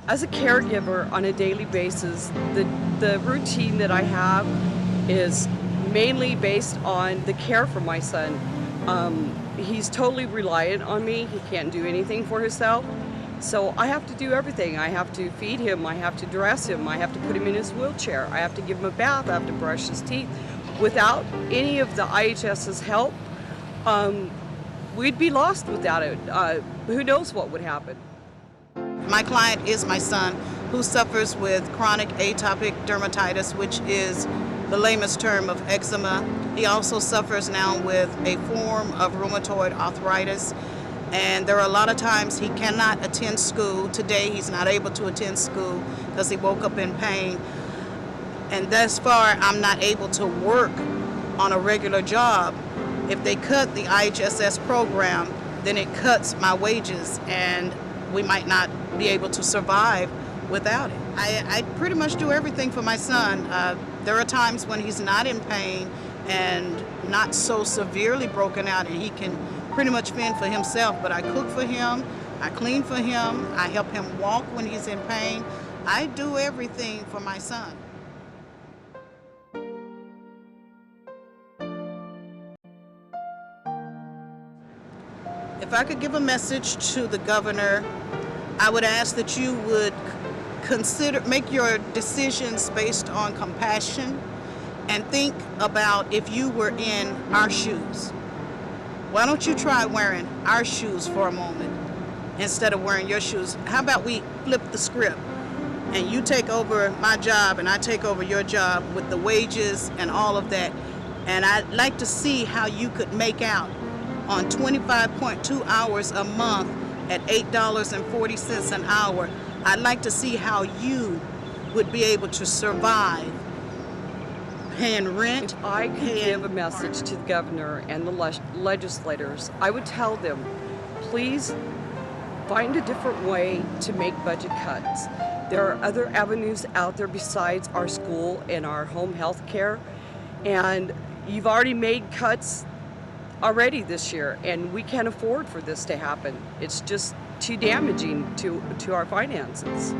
As a caregiver on a daily basis, the routine that I have is mainly based on the care for my son. He's totally reliant on me. He can't do anything for himself. So I have to do everything. I have to feed him, I have to dress him, I have to put him in his wheelchair, I have to give him a bath, I have to brush his teeth. Without any of the IHS's help, um, we'd be lost without it. Who knows what would happen? My client is my son, who suffers with chronic atopic dermatitis, which is the lamest term of eczema. He also suffers now with a form of rheumatoid arthritis, and there are a lot of times he cannot attend school. Today he's not able to attend school because he woke up in pain. And thus far, I'm not able to work on a regular job. If they cut the IHSS program, then it cuts my wages, and we might not be able to survive without it. I pretty much do everything for my son. There are times when he's not in pain and not so severely broken out, and he can pretty much fend for himself, but I cook for him, I clean for him, I help him walk when he's in pain. I do everything for my son. If I could give a message to the governor, I would ask that you would make your decisions based on compassion and think about if you were in our shoes. Why don't you try wearing our shoes for a moment instead of wearing your shoes? How about we flip the script and you take over my job and I take over your job with the wages and all of that. And I'd like to see how you could make out on 25.2 hours a month at $8.40 an hour. I'd like to see how you would be able to survive paying rent. If I could give a message to the governor and the legislators, I would tell them, please find a different way to make budget cuts. There are other avenues out there besides our school and our home health care, and you've already made cuts already this year, and we can't afford for this to happen. It's just too damaging to our finances.